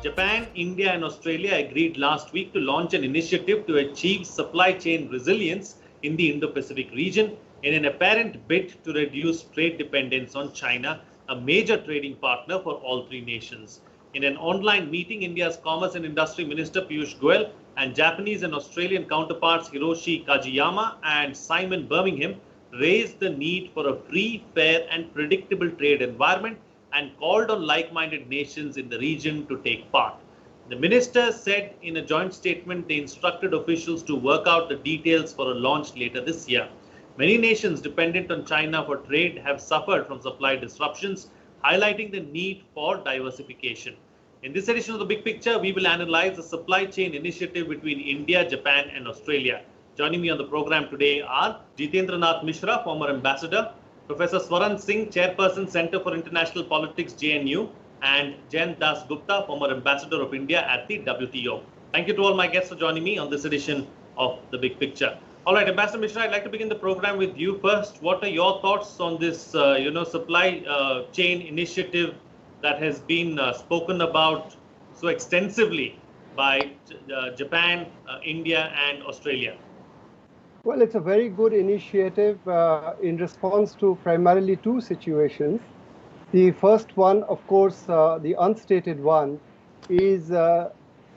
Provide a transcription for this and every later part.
Japan, India and Australia agreed last week to launch an initiative to achieve supply chain resilience in the Indo-Pacific region in an apparent bid to reduce trade dependence on China, a major trading partner for all three nations. In an online meeting, India's Commerce and Industry Minister Piyush Goyal and Japanese and Australian counterparts Hiroshi Kajiyama and Simon Birmingham raised the need for a free, fair and predictable trade environment and called on like-minded nations in the region to take part. The minister said in a joint statement they instructed officials to work out the details for a launch later this year. Many nations dependent on China for trade have suffered from supply disruptions, highlighting the need for diversification. In this edition of The Big Picture, we will analyze the supply chain initiative between India, Japan and Australia. Joining me on the program today are Jitendranath Mishra, former ambassador, Professor Swaran Singh, Chairperson, Centre for International Politics, JNU, and Jayant Das Gupta, former ambassador of India at the WTO. Thank you to all my guests for joining me on this edition of The Big Picture. All right, Ambassador Mishra, I'd like to begin the program with you first. What are your thoughts on this, supply chain initiative that has been spoken about so extensively by Japan, India, and Australia? Well, it's a very good initiative in response to primarily two situations. The first one, of course, the unstated one, is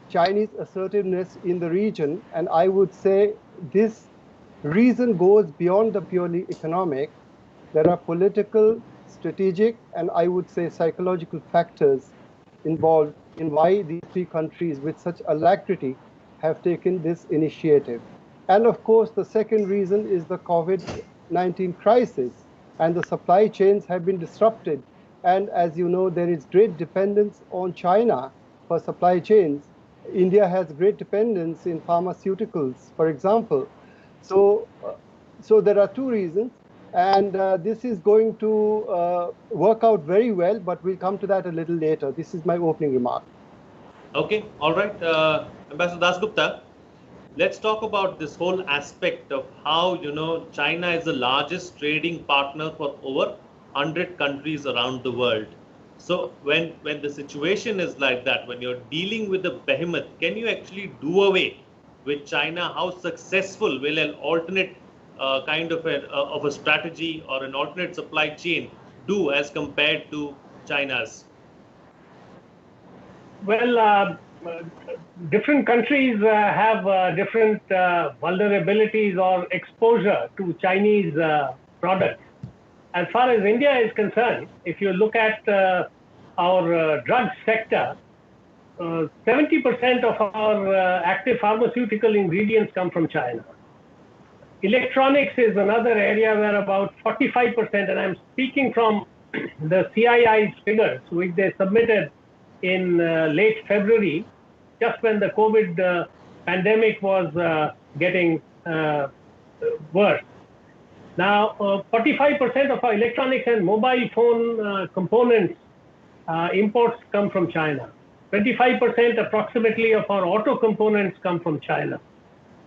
Chinese assertiveness in the region. And I would say this reason goes beyond the purely economic. There are political, strategic, and I would say psychological factors involved in why these three countries with such alacrity have taken this initiative. And of course, the second reason is the COVID-19 crisis, and the supply chains have been disrupted. And as you know, there is great dependence on China for supply chains. India has great dependence in pharmaceuticals, for example. So there are two reasons, and this is going to work out very well, but we'll come to that a little later. This is my opening remark. Okay, all right. Ambassador Das Gupta, let's talk about this whole aspect of how, China is the largest trading partner for over 100 countries around the world. So when the situation is like that, when you're dealing with a behemoth, can you actually do away with China? How successful will an alternate kind of a strategy or an alternate supply chain do as compared to China's? Well, different countries have different vulnerabilities or exposure to Chinese products. As far as India is concerned, if you look at our drug sector, 70% of our active pharmaceutical ingredients come from China. Electronics is another area where about 45%, and I'm speaking from the CII's figures, which they submitted in late February, just when the COVID pandemic was getting worse. Now, 45% of our electronics and mobile phone components imports come from China. 25% approximately of our auto components come from China.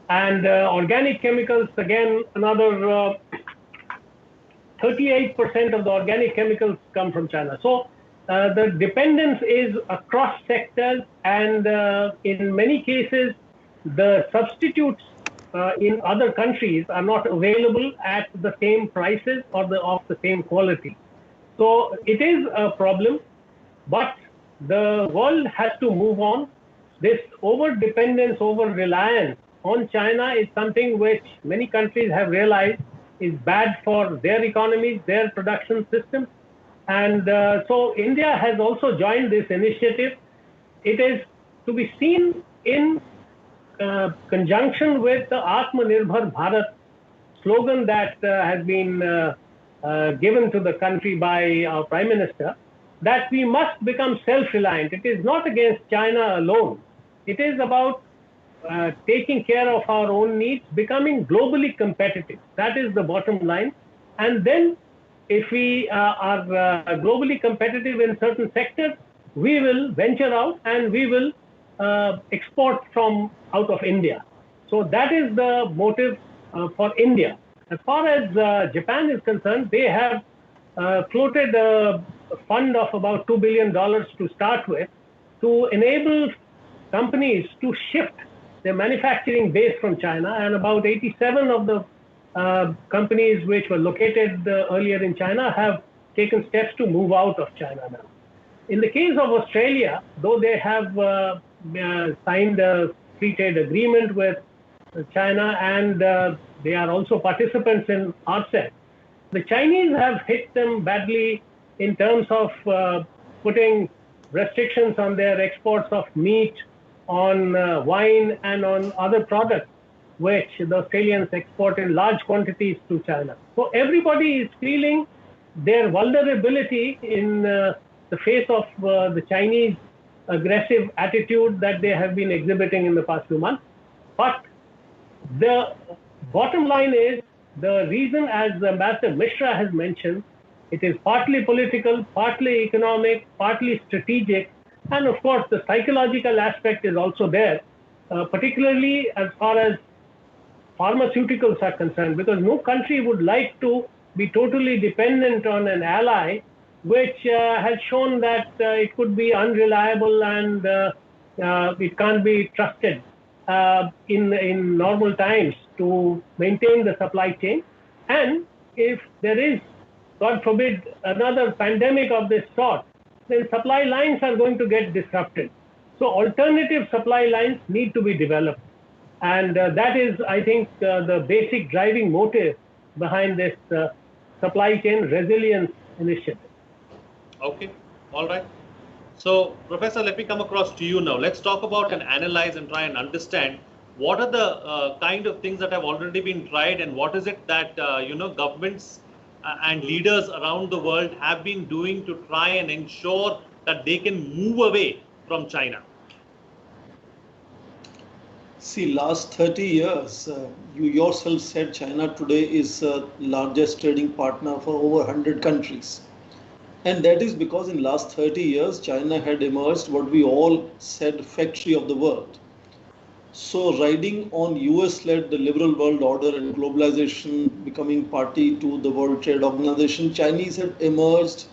And organic chemicals, again, another 38% of the organic chemicals come from China. So the dependence is across sectors, and in many cases, the substitutes in other countries are not available at the same prices or of the same quality. So it is a problem, but the world has to move on. This over-dependence, over-reliance on China is something which many countries have realized is bad for their economies, their production systems. And so India has also joined this initiative. It is to be seen in conjunction with the Atmanirbhar Bharat slogan that has been given to the country by our Prime Minister, that we must become self-reliant. It is not against China alone. It is about taking care of our own needs, becoming globally competitive. That is the bottom line. And then if we are globally competitive in certain sectors, we will venture out and we will export from out of India. So that is the motive for India. As far as Japan is concerned, they have floated a fund of about $2 billion to start with, to enable companies to shift their manufacturing base from China, and about 87 of the companies which were located earlier in China have taken steps to move out of China now. In the case of Australia, though they have signed a free trade agreement with China, and they are also participants in RCEP, the Chinese have hit them badly in terms of putting restrictions on their exports of meat, on wine, and on other products which the Australians export in large quantities to China. So everybody is feeling their vulnerability in the face of the Chinese aggressive attitude that they have been exhibiting in the past few months. But the bottom line is, the reason, as Ambassador Mishra has mentioned, it is partly political, partly economic, partly strategic, and of course the psychological aspect is also there, particularly as far as pharmaceuticals are concerned, because no country would like to be totally dependent on an ally which has shown that it could be unreliable and it can't be trusted in normal times to maintain the supply chain. And if there is, God forbid, another pandemic of this sort, then supply lines are going to get disrupted. So alternative supply lines need to be developed. And that is, I think, the basic driving motive behind this supply chain resilience initiative. Okay, all right. So, Professor, let me come across to you now. Let's talk about and analyze and try and understand what are the kind of things that have already been tried, and what is it that governments and leaders around the world have been doing to try and ensure that they can move away from China. See, last 30 years, you yourself said China today is the largest trading partner for over 100 countries. And that is because in last 30 years, China had emerged what we all said factory of the world. So riding on US-led the liberal world order and globalization becoming party to the World Trade Organization, Chinese had emerged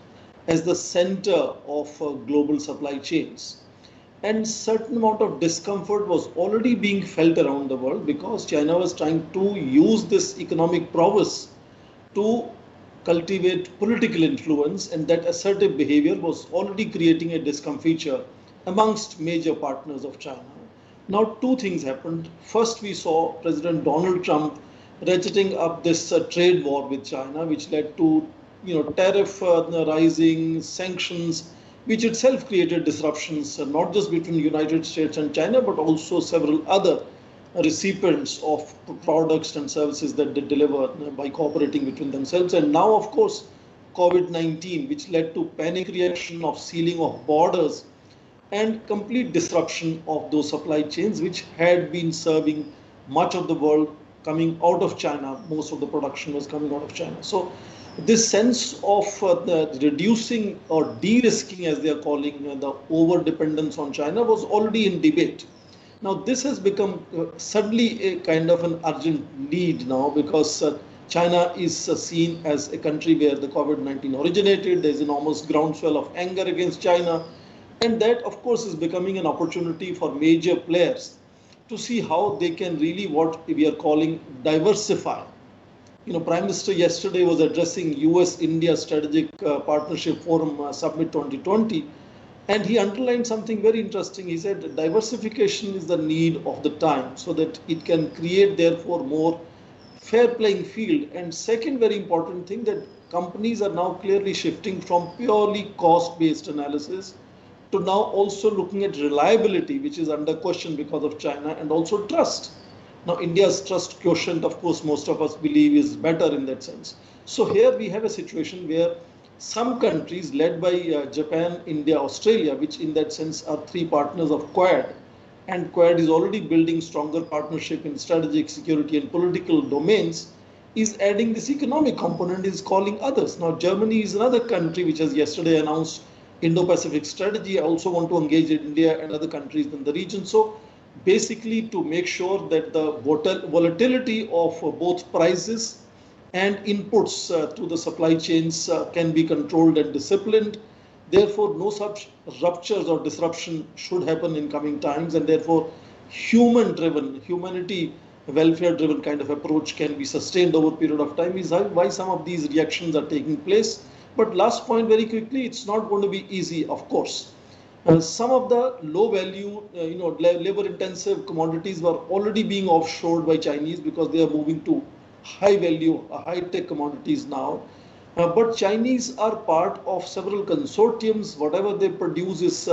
as the center of global supply chains. And certain amount of discomfort was already being felt around the world because China was trying to use this economic prowess to cultivate political influence, and that assertive behavior was already creating a discomfiture amongst major partners of China. Now, two things happened. First, we saw President Donald Trump ratcheting up this trade war with China, which led to tariff rising, sanctions, which itself created disruptions, not just between the United States and China, but also several other recipients of products and services that they deliver by cooperating between themselves. And now, of course, COVID-19, which led to panic reaction of sealing of borders and complete disruption of those supply chains, which had been serving much of the world coming out of China. Most of the production was coming out of China. So this sense of the reducing or de-risking, as they are calling the over-dependence on China, was already in debate. Now, this has become suddenly a kind of an urgent need now because China is seen as a country where the COVID-19 originated. There's enormous groundswell of anger against China. And that, of course, is becoming an opportunity for major players to see how they can really, what we are calling, diversify. Prime Minister yesterday was addressing US-India Strategic Partnership Forum Summit 2020, and he underlined something very interesting. He said diversification is the need of the time so that it can create, therefore, more fair playing field. And second very important thing, that companies are now clearly shifting from purely cost-based analysis to now also looking at reliability, which is under question because of China, and also trust. Now, India's trust quotient, of course, most of us believe is better in that sense. So here we have a situation where some countries led by Japan, India, Australia, which in that sense are three partners of Quad, and Quad is already building stronger partnership in strategic, security and political domains, is adding this economic component, is calling others. Now, Germany is another country which has yesterday announced Indo-Pacific strategy. I also want to engage in India and other countries in the region. So basically to make sure that the volatility of both prices and inputs to the supply chains can be controlled and disciplined. Therefore, no such ruptures or disruption should happen in coming times, and therefore, human-driven, humanity welfare-driven kind of approach can be sustained over a period of time. Is why some of these reactions are taking place. But last point, very quickly, it's not going to be easy, of course. Some of the low-value, labor-intensive commodities were already being offshored by Chinese because they are moving to high-value, high-tech commodities now. But Chinese are part of several consortiums. Whatever they produce is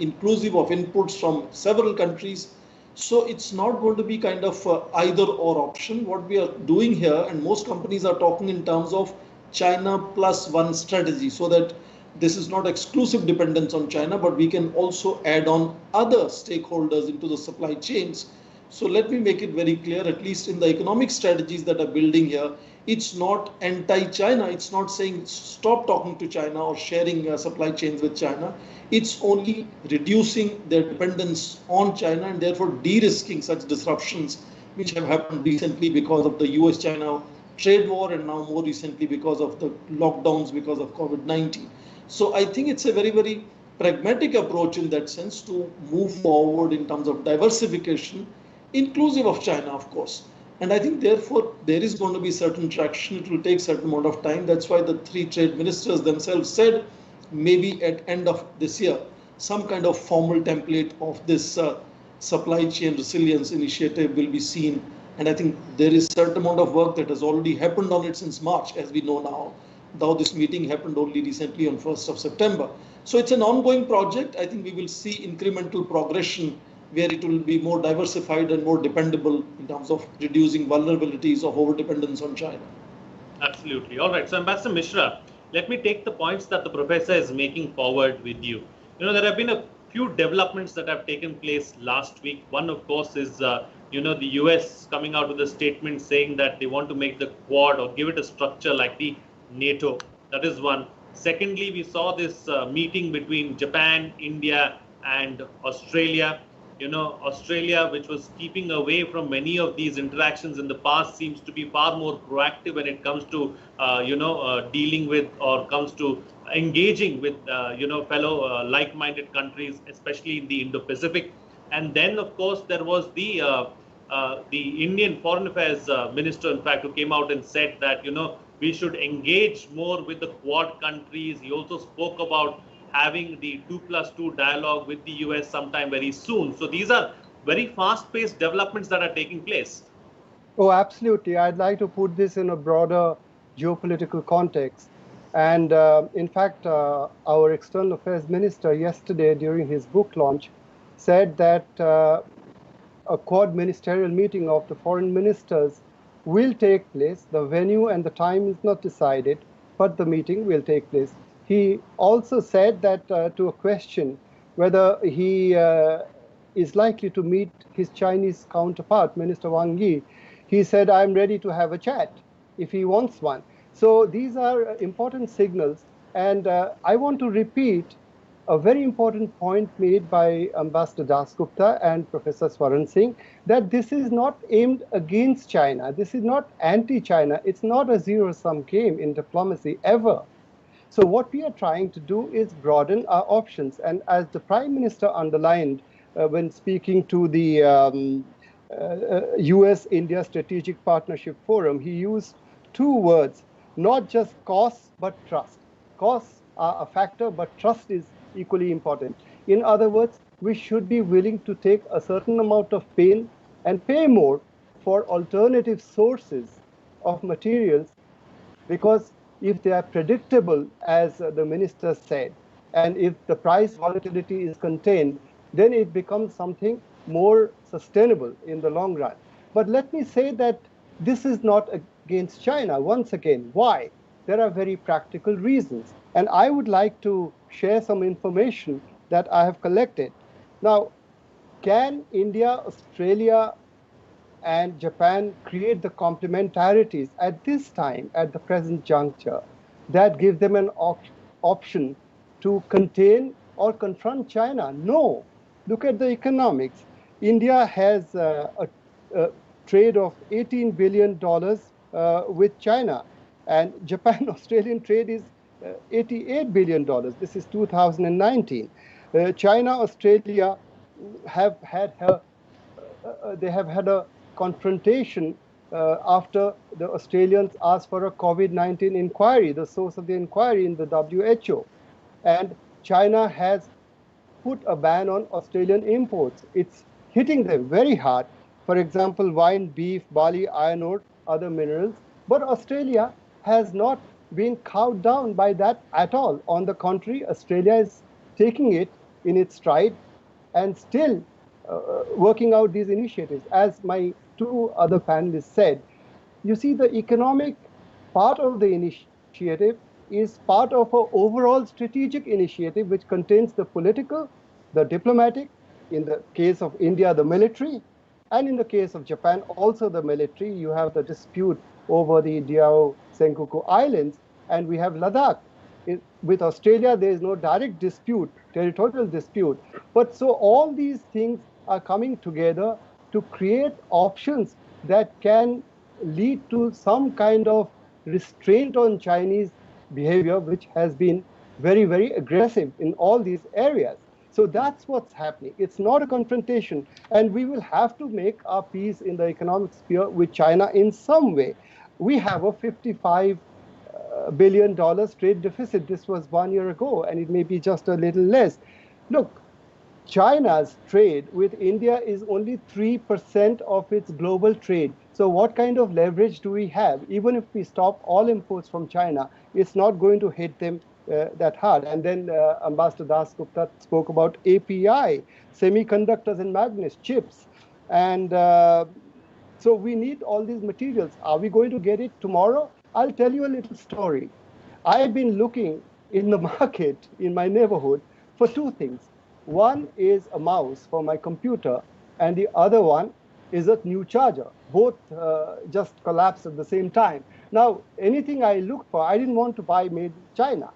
inclusive of inputs from several countries. So it's not going to be kind of either or option. What we are doing here, and most companies are talking in terms of China plus one strategy, so that this is not exclusive dependence on China, but we can also add on other stakeholders into the supply chains. So let me make it very clear, at least in the economic strategies that are building here, it's not anti-China. It's not saying stop talking to China or sharing supply chains with China. It's only reducing their dependence on China and therefore de-risking such disruptions which have happened recently because of the US-China trade war and now more recently because of the lockdowns because of COVID-19. So I think it's a very, very pragmatic approach in that sense to move forward in terms of diversification, inclusive of China, of course. And I think therefore there is going to be certain traction. It will take certain amount of time. That's why the three trade ministers themselves said maybe at end of this year, some kind of formal template of this supply chain resilience initiative will be seen. And I think there is certain amount of work that has already happened on it since March, as we know now. Though this meeting happened only recently on 1st of September. So it's an ongoing project. I think we will see incremental progression where it will be more diversified and more dependable in terms of reducing vulnerabilities of over-dependence on China. Absolutely. All right. So Ambassador Mishra, let me take the points that the professor is making forward with you. There have been a few developments that have taken place last week. One, of course, is, the US coming out with a statement saying that they want to make the Quad or give it a structure like the NATO. That is one. Secondly, we saw this meeting between Japan, India, and Australia. Australia, which was keeping away from many of these interactions in the past, seems to be far more proactive when it comes to, dealing with or comes to engaging with, fellow like-minded countries, especially in the Indo-Pacific. And then, of course, there was the Indian Foreign Affairs Minister, in fact, who came out and said that, we should engage more with the Quad countries. He also spoke about having the 2+2 dialogue with the US sometime very soon. So these are very fast-paced developments that are taking place. Oh, absolutely. I'd like to put this in a broader geopolitical context. And in fact, our External Affairs Minister yesterday during his book launch said that a Quad ministerial meeting of the foreign ministers will take place. The venue and the time is not decided, but the meeting will take place. He also said that to a question whether he is likely to meet his Chinese counterpart, Minister Wang Yi, he said, I'm ready to have a chat if he wants one. So these are important signals. And I want to repeat a very important point made by Ambassador Dasgupta and Professor Swaran Singh, that this is not aimed against China. This is not anti-China. It's not a zero-sum game in diplomacy ever. So what we are trying to do is broaden our options. And as the Prime Minister underlined when speaking to the US-India Strategic Partnership Forum, he used two words, not just costs, but trust. Costs are a factor, but trust is equally important. In other words, we should be willing to take a certain amount of pain and pay more for alternative sources of materials, because if they are predictable, as the minister said, and if the price volatility is contained, then it becomes something more sustainable in the long run. But let me say that this is not against China. Once again, why? There are very practical reasons. And I would like to share some information that I have collected. Now, can India, Australia, and Japan create the complementarities at this time, at the present juncture, that give them an option to contain or confront China? No. Look at the economics. India has a trade of $18 billion with China, and Japan-Australian trade is $88 billion. This is 2019. China, Australia have had a confrontation after the Australians asked for a COVID-19 inquiry, the source of the inquiry in the WHO. And China has put a ban on Australian imports. It's hitting them very hard. For example, wine, beef, barley, iron ore, other minerals. But Australia has not been cowed down by that at all. On the contrary, Australia is taking it in its stride and still working out these initiatives. As my two other panelists said, you see, the economic part of the initiative is part of an overall strategic initiative which contains the political, the diplomatic, in the case of India, the military, and in the case of Japan, also the military. You have the dispute over the Diaoyu Senkaku Islands, and we have Ladakh. With Australia, there is no direct dispute, territorial dispute. But so all these things are coming together to create options that can lead to some kind of restraint on Chinese behavior, which has been very, very aggressive in all these areas. So that's what's happening. It's not a confrontation. And we will have to make our peace in the economic sphere with China in some way. We have a $55 billion trade deficit. This was 1 year ago, and it may be just a little less. Look, China's trade with India is only 3% of its global trade. So what kind of leverage do we have? Even if we stop all imports from China, it's not going to hit them that hard. And then Ambassador Das Gupta spoke about API, semiconductors and magnets, chips. And so we need all these materials. Are we going to get it tomorrow? I'll tell you a little story. I've been looking in the market in my neighborhood for two things. One is a mouse for my computer, and the other one is a new charger. Both just collapsed at the same time. Now, anything I look for, I didn't want to buy made in China.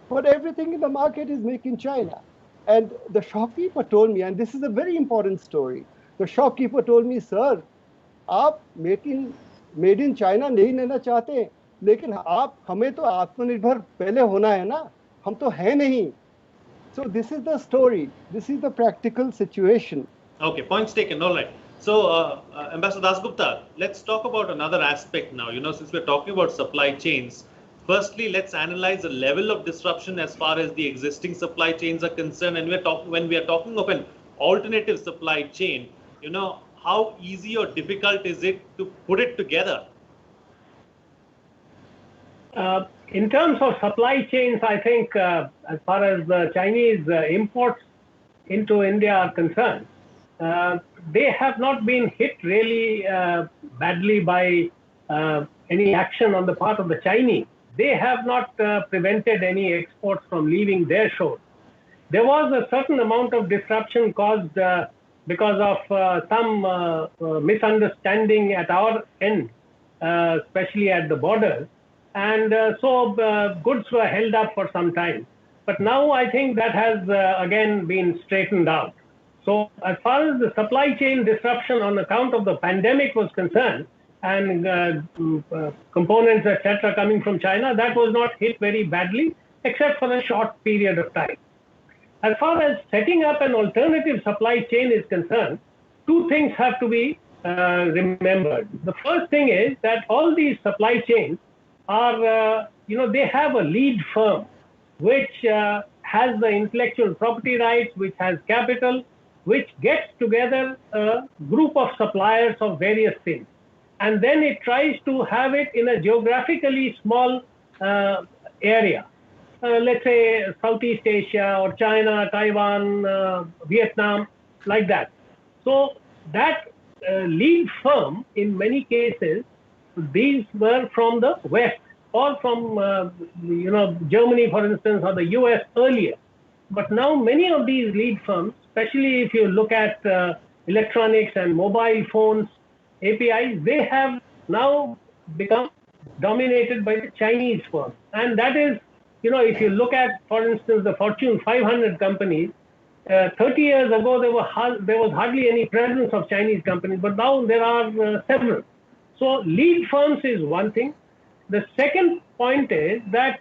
But everything in the market is made in China. And the shopkeeper told me, and this is a very important story, the shopkeeper told me, sir, आप made in China नहीं लेना चाहते, लेकिन आप हमें तो आत्मनिर्भर पहले होना है ना, हम तो हैं नहीं. So this is the story. This is the practical situation. Okay, points taken. All right. So, Ambassador Dasgupta, let's talk about another aspect now. Since we're talking about supply chains, firstly, let's analyze the level of disruption as far as the existing supply chains are concerned. And when we are talking of an alternative supply chain, how easy or difficult is it to put it together? In terms of supply chains, I think as far as the Chinese imports into India are concerned, they have not been hit really badly by any action on the part of the Chinese. They have not prevented any exports from leaving their shores. There was a certain amount of disruption caused because of some misunderstanding at our end, especially at the borders. And so goods were held up for some time. But now I think that has again been straightened out. So as far as the supply chain disruption on account of the pandemic was concerned, and components, etc., coming from China, that was not hit very badly, except for a short period of time. As far as setting up an alternative supply chain is concerned, two things have to be remembered. The first thing is that all these supply chains are, they have a lead firm which has the intellectual property rights, which has capital, which gets together a group of suppliers of various things. And then it tries to have it in a geographically small area. Let's say Southeast Asia or China, Taiwan, Vietnam, like that. So that lead firm, in many cases, these were from the West or from, Germany, for instance, or the US earlier. But now many of these lead firms, especially if you look at electronics and mobile phones, APIs, they have now become dominated by the Chinese firms. And that is, if you look at, for instance, the Fortune 500 companies, 30 years ago, there was hardly any presence of Chinese companies, but now there are several. So lead firms is one thing. The second point is that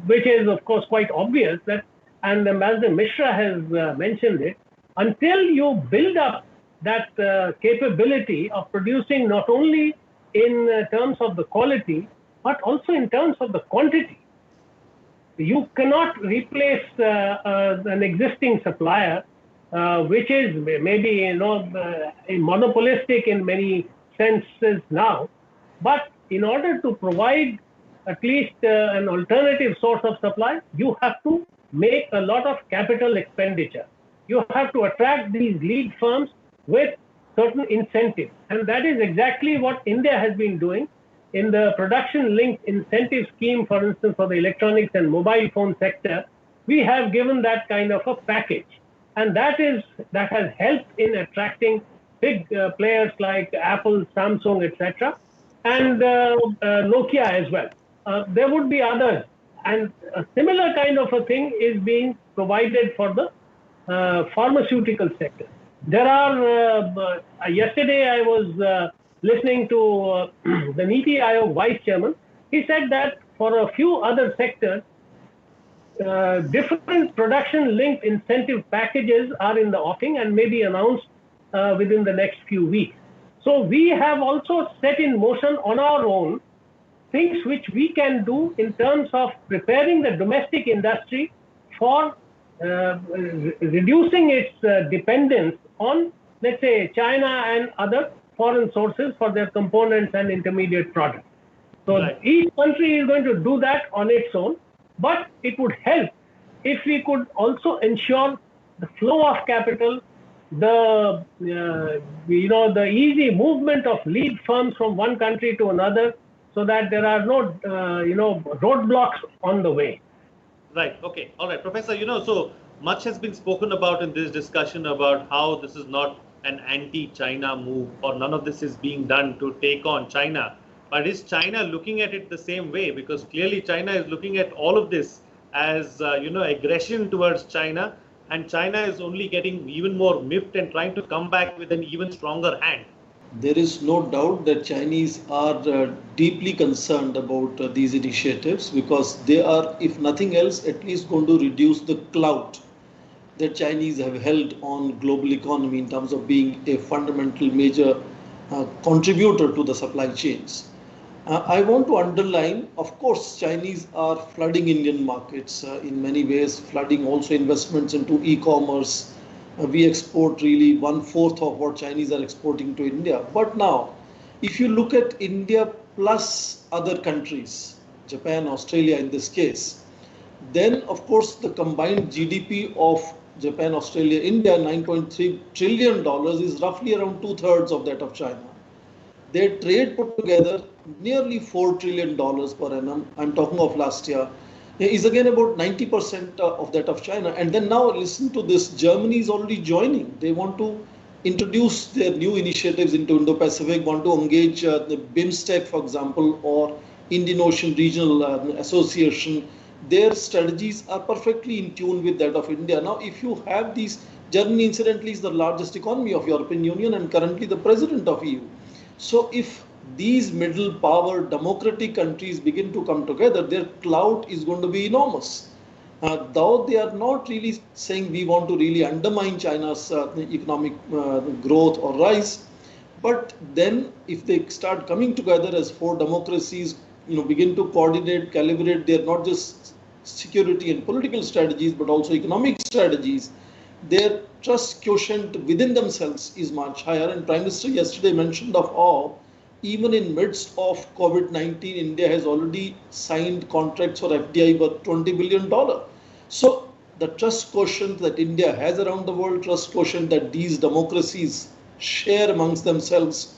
which is of course quite obvious that, and Ambassador Mishra has mentioned it, until you build up that capability of producing not only in terms of the quality, but also in terms of the quantity. You cannot replace an existing supplier, which is maybe monopolistic in many senses now. But in order to provide at least an alternative source of supply, you have to make a lot of capital expenditure. You have to attract these lead firms with certain incentives. And that is exactly what India has been doing in the production-linked incentive scheme, for instance, for the electronics and mobile phone sector. We have given that kind of a package. And that has helped in attracting big players like Apple, Samsung, etc., and Nokia as well. There would be others. And a similar kind of a thing is being provided for the pharmaceutical sector. There are, yesterday I was listening to the Niti Aayog Vice Chairman. He said that for a few other sectors, different production-linked incentive packages are in the offing and may be announced within the next few weeks. So we have also set in motion on our own things which we can do in terms of preparing the domestic industry for reducing its dependence on, let's say, China and other foreign sources for their components and intermediate products. So right. Each country is going to do that on its own, but it would help if we could also ensure the flow of capital, the the easy movement of lead firms from one country to another, so that there are no roadblocks on the way. Right. Okay. All right, Professor. So much has been spoken about in this discussion about how this is not an anti-China move, or none of this is being done to take on China. But is China looking at it the same way? Because clearly China is looking at all of this as aggression towards China, and China is only getting even more miffed and trying to come back with an even stronger hand. There is no doubt that Chinese are deeply concerned about these initiatives, because they are, if nothing else, at least going to reduce the clout that Chinese have held on global economy in terms of being a fundamental major contributor to the supply chains. I want to underline, of course, Chinese are flooding Indian markets in many ways, flooding also investments into e-commerce. We export really 1/4 of what Chinese are exporting to India. But now, if you look at India plus other countries, Japan, Australia in this case, then of course the combined GDP of Japan, Australia, India, $9.3 trillion is roughly around 2/3 of that of China. Their trade put together nearly $4 trillion per annum. I'm talking of last year. Is again about 90% of that of China. And then now listen to this, Germany is already joining. They want to introduce their new initiatives into Indo-Pacific, want to engage the BIMSTEC, for example, or Indian Ocean Regional Association. Their strategies are perfectly in tune with that of India. Now, if you have these, Germany incidentally is the largest economy of European Union and currently the president of EU. So if these middle power democratic countries begin to come together, their clout is going to be enormous. Though they are not really saying we want to really undermine China's economic growth or rise, but then if they start coming together as four democracies, begin to coordinate, calibrate their not just security and political strategies, but also economic strategies, their trust quotient within themselves is much higher. And Prime Minister yesterday mentioned of how even in midst of COVID-19, India has already signed contracts for FDI worth $20 billion. So the trust quotient that India has around the world, trust quotient that these democracies share amongst themselves,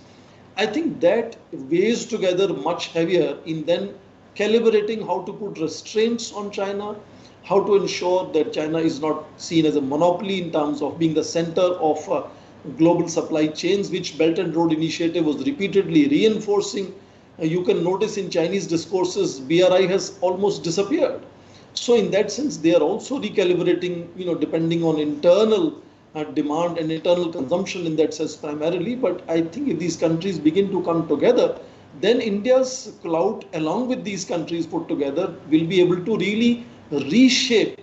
I think that weighs together much heavier in then calibrating how to put restraints on China, how to ensure that China is not seen as a monopoly in terms of being the center of global supply chains, which Belt and Road Initiative was repeatedly reinforcing. You can notice in Chinese discourses, BRI has almost disappeared. So in that sense, they are also recalibrating, depending on internal demand and internal consumption in that sense primarily. But I think if these countries begin to come together, then India's clout, along with these countries put together, will be able to really reshape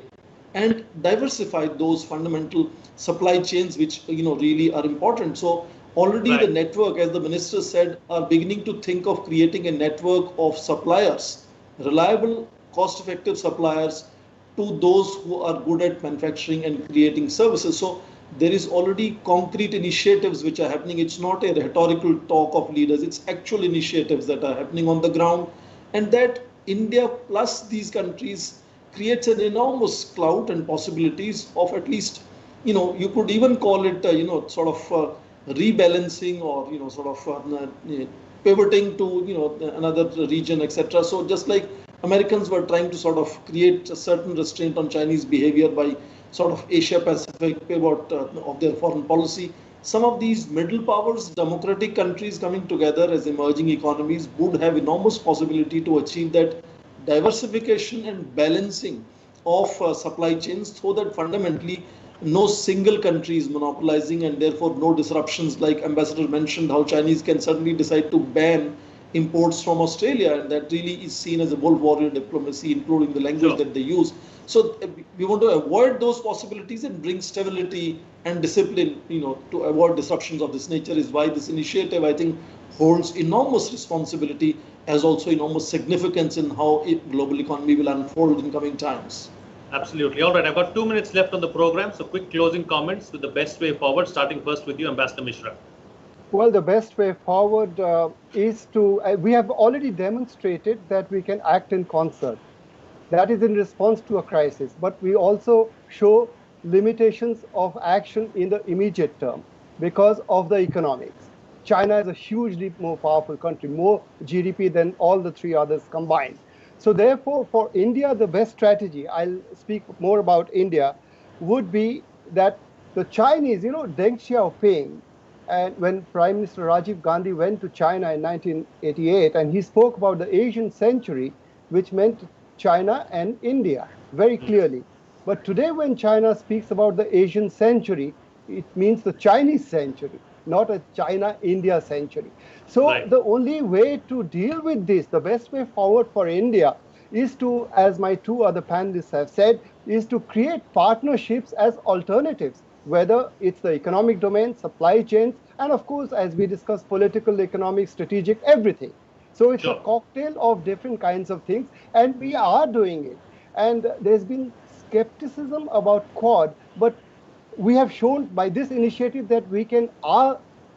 and diversify those fundamental supply chains, which really are important. So already the network, as the minister said, are beginning to think of creating a network of suppliers, reliable, cost-effective suppliers to those who are good at manufacturing and creating services. So there is already concrete initiatives which are happening. It's not a rhetorical talk of leaders, it's actual initiatives that are happening on the ground, and that India plus these countries creates an enormous clout and possibilities of, at least, you could even call it, sort of rebalancing, or, sort of pivoting to, another region, etc. So just like Americans were trying to sort of create a certain restraint on Chinese behavior by sort of Asia Pacific pivot of their foreign policy, some of these middle powers, democratic countries coming together as emerging economies would have enormous possibility to achieve that diversification and balancing of supply chains, so that fundamentally no single country is monopolizing, and therefore no disruptions, like Ambassador mentioned, how Chinese can suddenly decide to ban imports from Australia, and that really is seen as a wolf warrior diplomacy, including the language that they use. So we want to avoid those possibilities and bring stability and discipline, to avoid disruptions of this nature, is why this initiative, I think, holds enormous responsibility, as also enormous significance in how global economy will unfold in coming times. Absolutely. All right, I've got 2 minutes left on the program, so quick closing comments with the best way forward, starting first with you, Ambassador Mishra. Well, the best way forward is to, we have already demonstrated that we can act in concert. That is in response to a crisis, but we also show limitations of action in the immediate term because of the economics. China is a hugely more powerful country, more GDP than all the three others combined. So therefore, for India, the best strategy, I'll speak more about India, would be that the Chinese, Deng Xiaoping, and when Prime Minister Rajiv Gandhi went to China in 1988, and he spoke about the Asian century, which meant China and India very clearly. But today, when China speaks about the Asian century, it means the Chinese century, not a China-India century. So the only way to deal with this, the best way forward for India, is to, as my two other panelists have said, is to create partnerships as alternatives, whether it's the economic domain, supply chains, and of course, as we discussed, political, economic, strategic, everything. So it's a cocktail of different kinds of things, and we are doing it. And there's been skepticism about Quad, but we have shown by this initiative that we can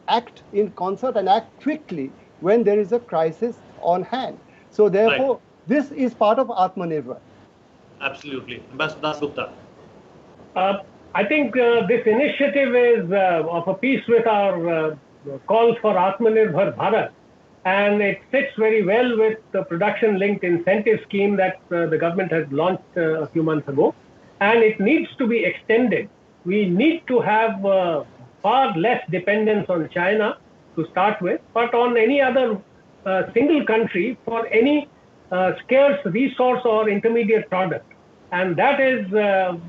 act in concert and act quickly when there is a crisis on hand. So therefore, this is part of Atmanirbhar. Absolutely. Ambassador Das Gupta. I think this initiative is of a piece with our call for Atmanirbhar Bharat, and it fits very well with the production-linked incentive scheme that the government has launched a few months ago, and it needs to be extended. We need to have far less dependence on China to start with, but on any other single country for any scarce resource or intermediate product. And that is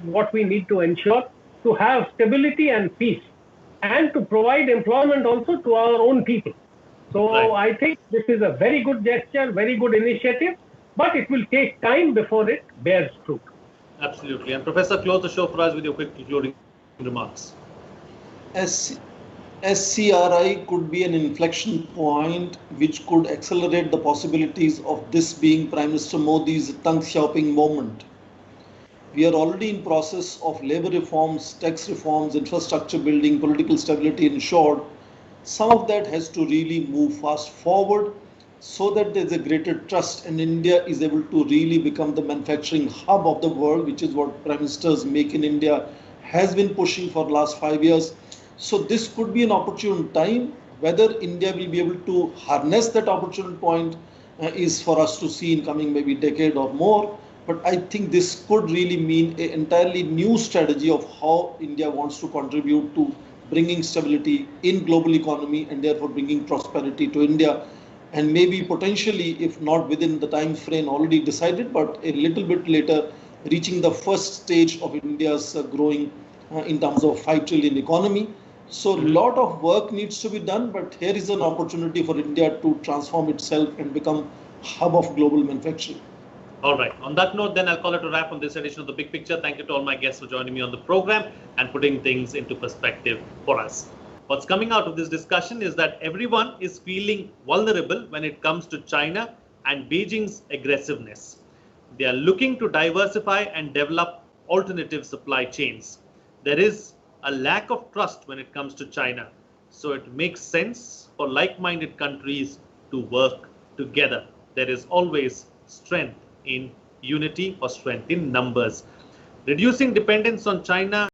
what we need to ensure, to have stability and peace, and to provide employment also to our own people. So I think this is a very good gesture, very good initiative, but it will take time before it bears fruit. Absolutely. And Professor, close the show for us with your quick concluding remarks. SCRI could be an inflection point which could accelerate the possibilities of this being Prime Minister Modi's Deng Xiaoping moment. We are already in process of labor reforms, tax reforms, infrastructure building, political stability ensured. Some of that has to really move fast forward so that there's a greater trust, and India is able to really become the manufacturing hub of the world, which is what Prime Minister's Make in India has been pushing for the last 5 years. So this could be an opportune time. Whether India will be able to harness that opportune point is for us to see in coming maybe decade or more. But I think this could really mean an entirely new strategy of how India wants to contribute to bringing stability in global economy and therefore bringing prosperity to India. And maybe potentially, if not within the time frame already decided, but a little bit later, reaching the first stage of India's growing in terms of 5 trillion economy. So a lot of work needs to be done, but here is an opportunity for India to transform itself and become hub of global manufacturing. All right. On that note, then I'll call it a wrap on this edition of The Big Picture. Thank you to all my guests for joining me on the program and putting things into perspective for us. What's coming out of this discussion is that everyone is feeling vulnerable when it comes to China and Beijing's aggressiveness. They are looking to diversify and develop alternative supply chains. There is a lack of trust when it comes to China. So it makes sense for like-minded countries to work together. There is always strength in unity or strength in numbers. Reducing dependence on China